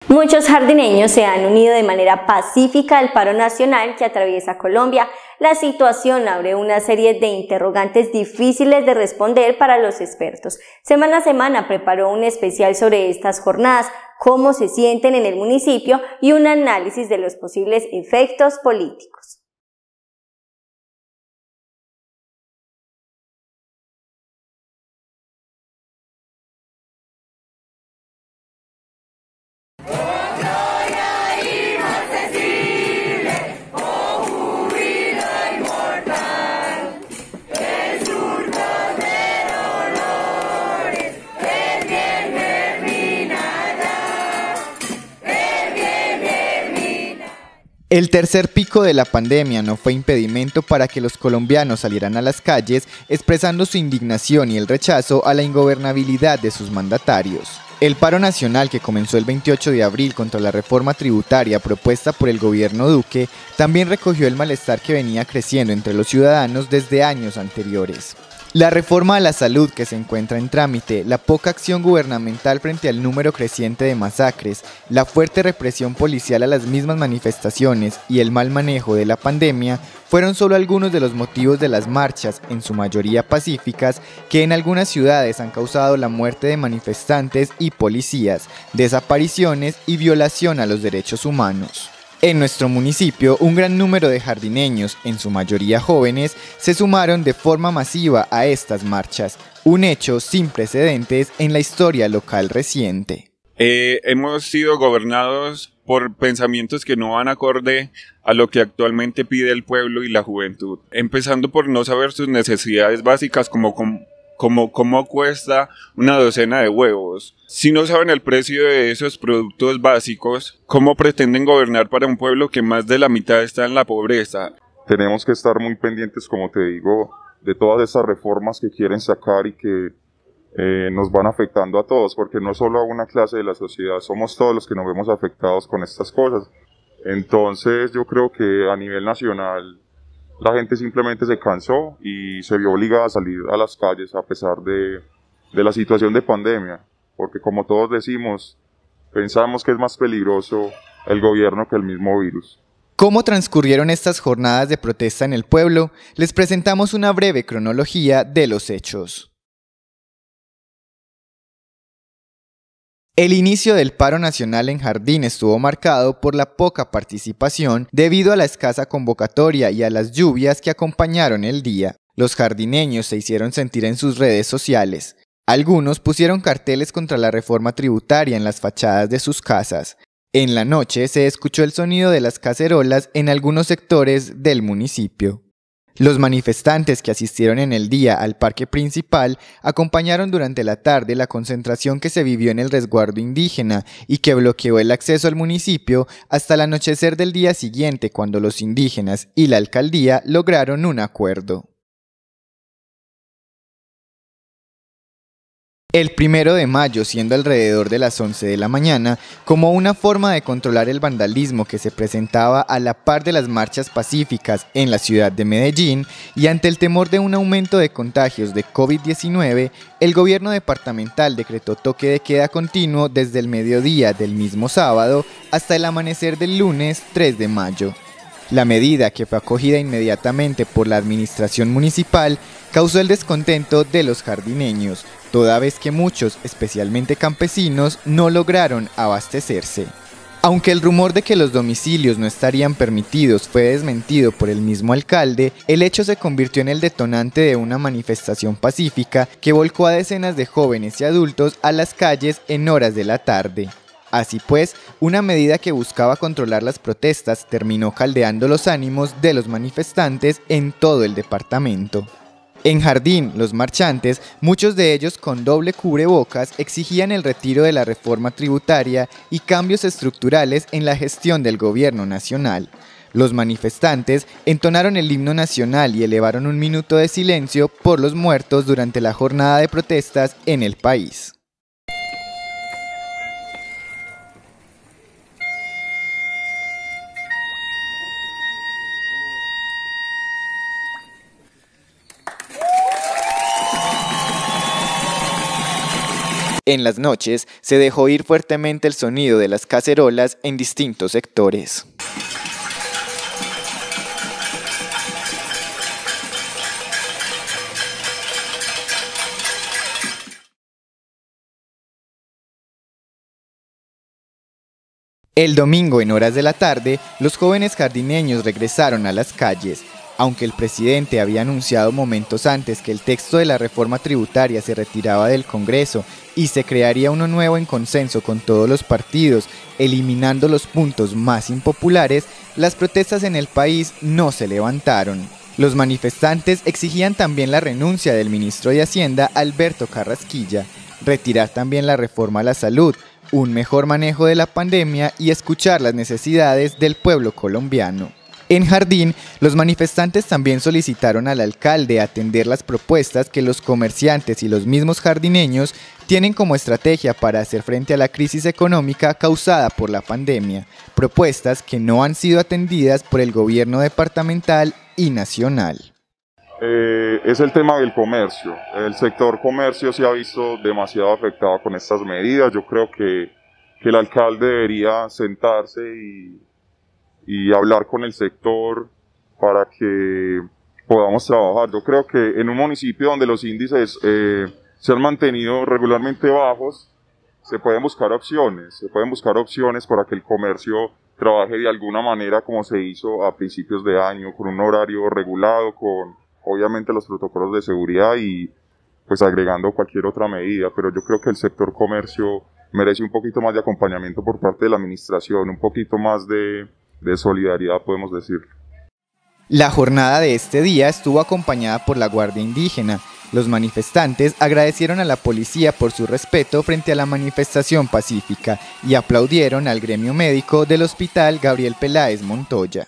Muchos jardineños se han unido de manera pacífica al paro nacional que atraviesa Colombia. La situación abre una serie de interrogantes difíciles de responder para los expertos. Semana a semana preparó un especial sobre estas jornadas, cómo se sienten en el municipio y un análisis de los posibles efectos políticos. El tercer pico de la pandemia no fue impedimento para que los colombianos salieran a las calles expresando su indignación y el rechazo a la ingobernabilidad de sus mandatarios. El paro nacional que comenzó el 28 de abril contra la reforma tributaria propuesta por el gobierno Duque también recogió el malestar que venía creciendo entre los ciudadanos desde años anteriores. La reforma a la salud que se encuentra en trámite, la poca acción gubernamental frente al número creciente de masacres, la fuerte represión policial a las mismas manifestaciones y el mal manejo de la pandemia fueron solo algunos de los motivos de las marchas, en su mayoría pacíficas, que en algunas ciudades han causado la muerte de manifestantes y policías, desapariciones y violación a los derechos humanos. En nuestro municipio, un gran número de jardineños, en su mayoría jóvenes, se sumaron de forma masiva a estas marchas, un hecho sin precedentes en la historia local reciente. Hemos sido gobernados por pensamientos que no van acorde a lo que actualmente pide el pueblo y la juventud, empezando por no saber sus necesidades básicas como cómo cuesta una docena de huevos. Si no saben el precio de esos productos básicos, ¿cómo pretenden gobernar para un pueblo que más de la mitad está en la pobreza? Tenemos que estar muy pendientes, como te digo, de todas esas reformas que quieren sacar y que nos van afectando a todos, porque no solo a una clase de la sociedad, somos todos los que nos vemos afectados con estas cosas. Entonces yo creo que a nivel nacional la gente simplemente se cansó y se vio obligada a salir a las calles a pesar de la situación de pandemia, porque como todos decimos, pensamos que es más peligroso el gobierno que el mismo virus. ¿Cómo transcurrieron estas jornadas de protesta en el pueblo? Les presentamos una breve cronología de los hechos. El inicio del paro nacional en Jardín estuvo marcado por la poca participación debido a la escasa convocatoria y a las lluvias que acompañaron el día. Los jardineños se hicieron sentir en sus redes sociales. Algunos pusieron carteles contra la reforma tributaria en las fachadas de sus casas. En la noche se escuchó el sonido de las cacerolas en algunos sectores del municipio. Los manifestantes que asistieron en el día al parque principal acompañaron durante la tarde la concentración que se vivió en el resguardo indígena y que bloqueó el acceso al municipio hasta el anochecer del día siguiente, cuando los indígenas y la alcaldía lograron un acuerdo. El 1 de mayo, siendo alrededor de las 11 de la mañana, como una forma de controlar el vandalismo que se presentaba a la par de las marchas pacíficas en la ciudad de Medellín y ante el temor de un aumento de contagios de COVID-19, el gobierno departamental decretó toque de queda continuo desde el mediodía del mismo sábado hasta el amanecer del lunes 3 de mayo. La medida, que fue acogida inmediatamente por la administración municipal, causó el descontento de los jardineños, toda vez que muchos, especialmente campesinos, no lograron abastecerse. Aunque el rumor de que los domicilios no estarían permitidos fue desmentido por el mismo alcalde, el hecho se convirtió en el detonante de una manifestación pacífica que volcó a decenas de jóvenes y adultos a las calles en horas de la tarde. Así pues, una medida que buscaba controlar las protestas terminó caldeando los ánimos de los manifestantes en todo el departamento. En Jardín, los marchantes, muchos de ellos con doble cubrebocas, exigían el retiro de la reforma tributaria y cambios estructurales en la gestión del gobierno nacional. Los manifestantes entonaron el himno nacional y elevaron un minuto de silencio por los muertos durante la jornada de protestas en el país. En las noches se dejó oír fuertemente el sonido de las cacerolas en distintos sectores. El domingo, en horas de la tarde, los jóvenes jardineños regresaron a las calles. Aunque el presidente había anunciado momentos antes que el texto de la reforma tributaria se retiraba del Congreso y se crearía uno nuevo en consenso con todos los partidos, eliminando los puntos más impopulares, las protestas en el país no se levantaron. Los manifestantes exigían también la renuncia del ministro de Hacienda, Alberto Carrasquilla, retirar también la reforma a la salud, un mejor manejo de la pandemia y escuchar las necesidades del pueblo colombiano. En Jardín, los manifestantes también solicitaron al alcalde atender las propuestas que los comerciantes y los mismos jardineños tienen como estrategia para hacer frente a la crisis económica causada por la pandemia, propuestas que no han sido atendidas por el gobierno departamental y nacional. Es el tema del comercio. El sector comercio se ha visto demasiado afectado con estas medidas. Yo creo que el alcalde debería sentarse y hablar con el sector para que podamos trabajar. Yo creo que en un municipio donde los índices se han mantenido regularmente bajos, se pueden buscar opciones para que el comercio trabaje de alguna manera como se hizo a principios de año, con un horario regulado, con obviamente los protocolos de seguridad y pues agregando cualquier otra medida, pero yo creo que el sector comercio merece un poquito más de acompañamiento por parte de la administración, un poquito más de solidaridad, podemos decir. La jornada de este día estuvo acompañada por la Guardia Indígena. Los manifestantes agradecieron a la policía por su respeto frente a la manifestación pacífica y aplaudieron al gremio médico del Hospital Gabriel Peláez Montoya.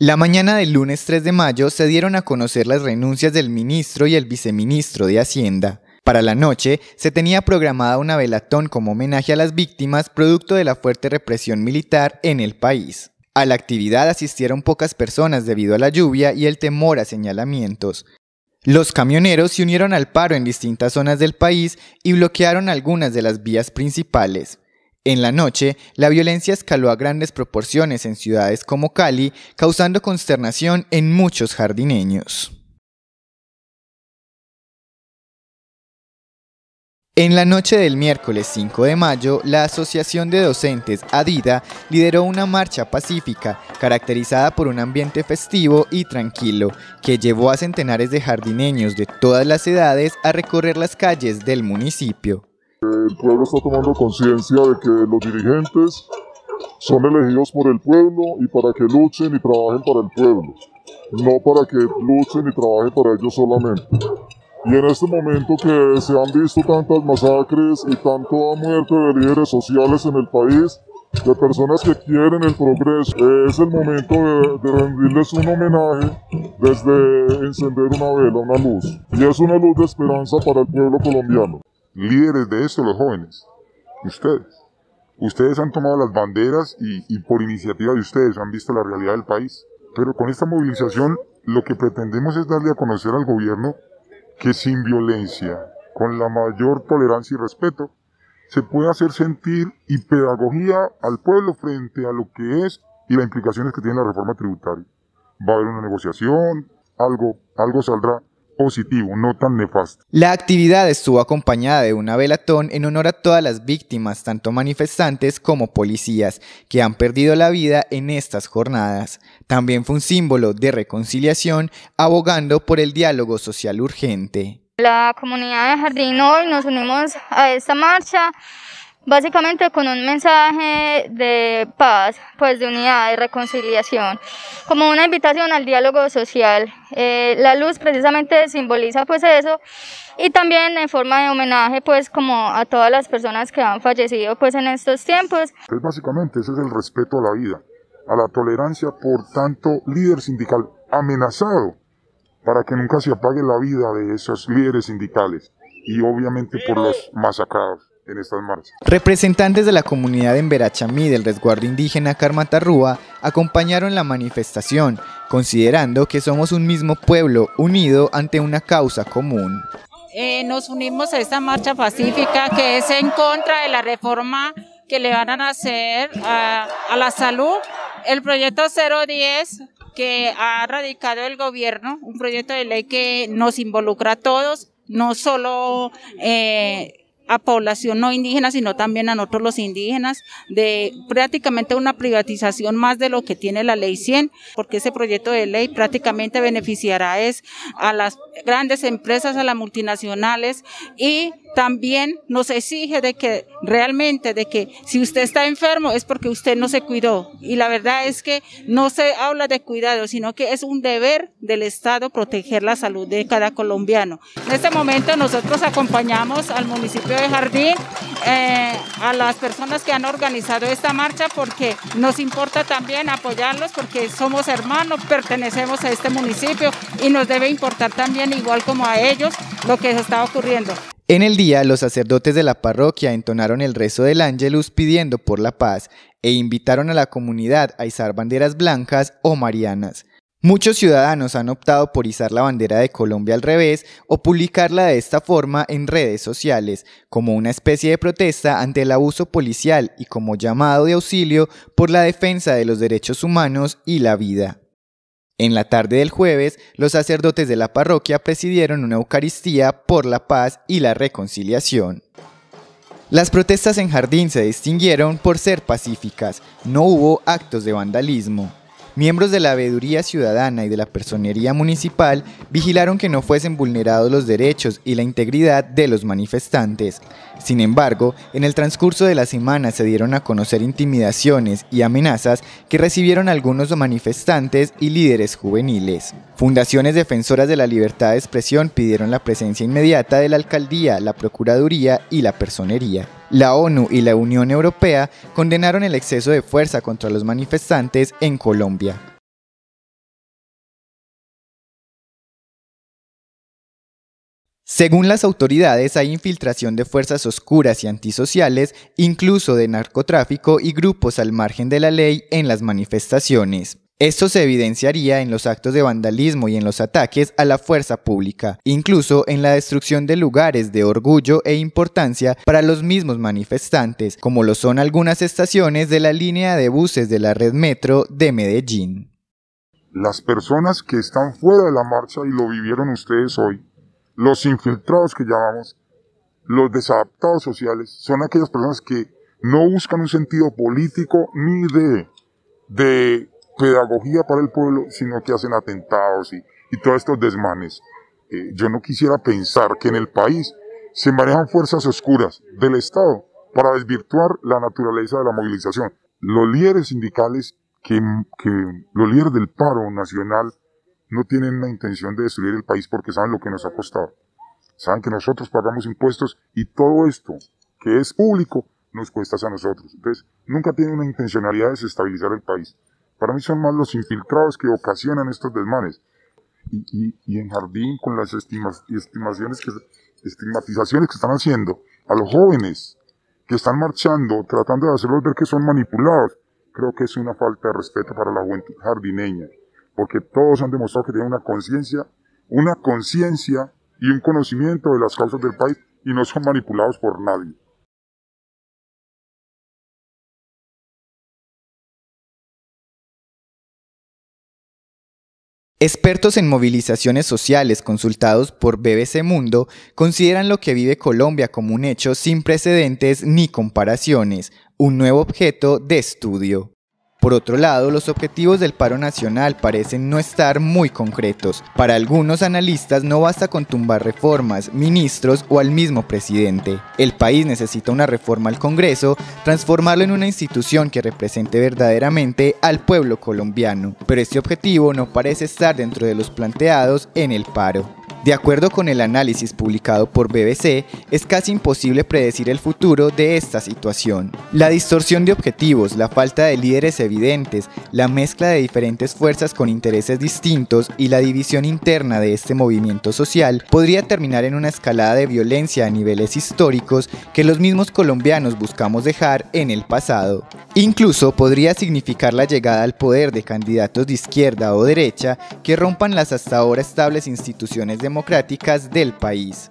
La mañana del lunes 3 de mayo se dieron a conocer las renuncias del ministro y el viceministro de Hacienda. Para la noche se tenía programada una velatón como homenaje a las víctimas producto de la fuerte represión militar en el país. A la actividad asistieron pocas personas debido a la lluvia y el temor a señalamientos. Los camioneros se unieron al paro en distintas zonas del país y bloquearon algunas de las vías principales. En la noche, la violencia escaló a grandes proporciones en ciudades como Cali, causando consternación en muchos jardineños. En la noche del miércoles 5 de mayo, la Asociación de Docentes ADIDA lideró una marcha pacífica, caracterizada por un ambiente festivo y tranquilo, que llevó a centenares de jardineños de todas las edades a recorrer las calles del municipio. El pueblo está tomando conciencia de que los dirigentes son elegidos por el pueblo y para que luchen y trabajen para el pueblo, no para que luchen y trabajen para ellos solamente. Y en este momento que se han visto tantas masacres y tanta muerte de líderes sociales en el país, de personas que quieren el progreso, es el momento de rendirles un homenaje desde encender una vela, una luz. Y es una luz de esperanza para el pueblo colombiano. Líderes de esto, los jóvenes, ustedes han tomado las banderas y por iniciativa de ustedes han visto la realidad del país, pero con esta movilización lo que pretendemos es darle a conocer al gobierno que sin violencia, con la mayor tolerancia y respeto, se puede hacer sentir y pedagogía al pueblo frente a lo que es y las implicaciones que tiene la reforma tributaria. Va a haber una negociación, algo saldrá positivo, no tan nefasto. La actividad estuvo acompañada de una velatón en honor a todas las víctimas, tanto manifestantes como policías, que han perdido la vida en estas jornadas. También fue un símbolo de reconciliación, abogando por el diálogo social urgente. La comunidad de Jardín hoy nos unimos a esta marcha básicamente con un mensaje de paz, pues de unidad, de reconciliación, como una invitación al diálogo social. La luz precisamente simboliza pues eso, y también en forma de homenaje pues como a todas las personas que han fallecido pues en estos tiempos. Entonces básicamente ese es el respeto a la vida, a la tolerancia. Por tanto, líder sindical amenazado para que nunca se apague la vida de esos líderes sindicales y obviamente por los masacrados. en estas marchas. Representantes de la comunidad en Verachamí del resguardo indígena Carmatarrúa acompañaron la manifestación, considerando que somos un mismo pueblo unido ante una causa común. Nos unimos a esta marcha pacífica que es en contra de la reforma que le van a hacer a la salud. El proyecto 010 que ha radicado el gobierno, un proyecto de ley que nos involucra a todos, no solo a población no indígena, sino también a nosotros los indígenas, de prácticamente una privatización más de lo que tiene la ley 100, porque ese proyecto de ley prácticamente beneficiará a las grandes empresas, a las multinacionales, y también nos exige de que realmente, de que si usted está enfermo es porque usted no se cuidó, y la verdad es que no se habla de cuidado, sino que es un deber del Estado proteger la salud de cada colombiano. En este momento nosotros acompañamos al municipio de Jardín, a las personas que han organizado esta marcha, porque nos importa también apoyarlos, porque somos hermanos, pertenecemos a este municipio y nos debe importar también, igual como a ellos, lo que está ocurriendo. En el día, los sacerdotes de la parroquia entonaron el rezo del Ángelus pidiendo por la paz e invitaron a la comunidad a izar banderas blancas o marianas. Muchos ciudadanos han optado por izar la bandera de Colombia al revés o publicarla de esta forma en redes sociales, como una especie de protesta ante el abuso policial y como llamado de auxilio por la defensa de los derechos humanos y la vida. En la tarde del jueves, los sacerdotes de la parroquia presidieron una Eucaristía por la paz y la reconciliación. Las protestas en Jardín se distinguieron por ser pacíficas, no hubo actos de vandalismo. Miembros de la veeduría ciudadana y de la personería municipal vigilaron que no fuesen vulnerados los derechos y la integridad de los manifestantes. Sin embargo, en el transcurso de la semana se dieron a conocer intimidaciones y amenazas que recibieron algunos manifestantes y líderes juveniles. Fundaciones defensoras de la libertad de expresión pidieron la presencia inmediata de la alcaldía, la procuraduría y la personería. La ONU y la Unión Europea condenaron el exceso de fuerza contra los manifestantes en Colombia. Según las autoridades, hay infiltración de fuerzas oscuras y antisociales, incluso de narcotráfico y grupos al margen de la ley en las manifestaciones. Esto se evidenciaría en los actos de vandalismo y en los ataques a la fuerza pública, incluso en la destrucción de lugares de orgullo e importancia para los mismos manifestantes, como lo son algunas estaciones de la línea de buses de la red metro de Medellín. Las personas que están fuera de la marcha, y lo vivieron ustedes hoy, los infiltrados que llamamos, los desadaptados sociales, son aquellas personas que no buscan un sentido político ni de pedagogía para el pueblo, sino que hacen atentados y todos estos desmanes. Yo no quisiera pensar que en el país se manejan fuerzas oscuras del Estado para desvirtuar la naturaleza de la movilización. Los líderes sindicales, los líderes del paro nacional, no tienen la intención de destruir el país porque saben lo que nos ha costado. Saben que nosotros pagamos impuestos y todo esto que es público nos cuesta a nosotros. Entonces, nunca tienen una intencionalidad de desestabilizar el país. Para mí son más los infiltrados que ocasionan estos desmanes. Y en Jardín, con las estigmatizaciones que están haciendo a los jóvenes que están marchando, tratando de hacerlos ver que son manipulados, creo que es una falta de respeto para la juventud jardineña, porque todos han demostrado que tienen una conciencia y un conocimiento de las causas del país y no son manipulados por nadie. Expertos en movilizaciones sociales consultados por BBC Mundo consideran lo que vive Colombia como un hecho sin precedentes ni comparaciones, un nuevo objeto de estudio. Por otro lado, los objetivos del paro nacional parecen no estar muy concretos. Para algunos analistas no basta con tumbar reformas, ministros o al mismo presidente. El país necesita una reforma al Congreso, transformarlo en una institución que represente verdaderamente al pueblo colombiano. Pero este objetivo no parece estar dentro de los planteados en el paro. De acuerdo con el análisis publicado por BBC, es casi imposible predecir el futuro de esta situación. La distorsión de objetivos, la falta de líderes evidentes, la mezcla de diferentes fuerzas con intereses distintos y la división interna de este movimiento social podría terminar en una escalada de violencia a niveles históricos que los mismos colombianos buscamos dejar en el pasado. Incluso podría significar la llegada al poder de candidatos de izquierda o derecha que rompan las hasta ahora estables instituciones democráticas del país.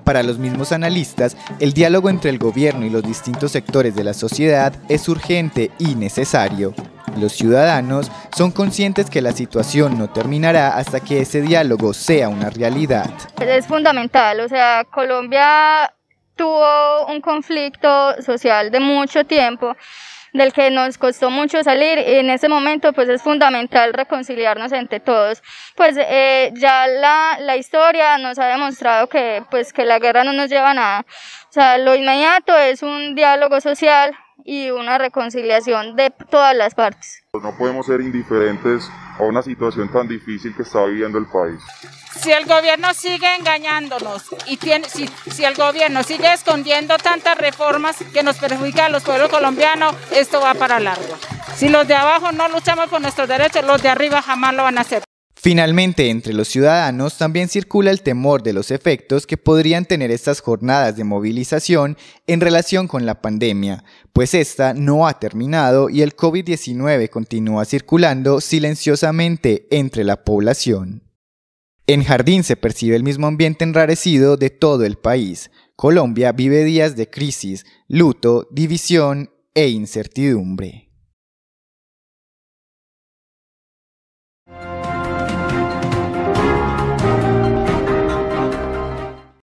Para los mismos analistas, el diálogo entre el gobierno y los distintos sectores de la sociedad es urgente y necesario. Los ciudadanos son conscientes que la situación no terminará hasta que ese diálogo sea una realidad. Es fundamental, o sea, Colombia tuvo un conflicto social de mucho tiempo, del que nos costó mucho salir, y en ese momento pues es fundamental reconciliarnos entre todos. Pues ya la historia nos ha demostrado que la guerra no nos lleva a nada. O sea, lo inmediato es un diálogo social y una reconciliación de todas las partes. No podemos ser indiferentes a una situación tan difícil que está viviendo el país. Si el gobierno sigue engañándonos y si el gobierno sigue escondiendo tantas reformas que nos perjudican a los pueblos colombianos, esto va para largo. Si los de abajo no luchamos por nuestros derechos, los de arriba jamás lo van a hacer. Finalmente, entre los ciudadanos también circula el temor de los efectos que podrían tener estas jornadas de movilización en relación con la pandemia, pues esta no ha terminado y el COVID-19 continúa circulando silenciosamente entre la población. En Jardín se percibe el mismo ambiente enrarecido de todo el país. Colombia vive días de crisis, luto, división e incertidumbre.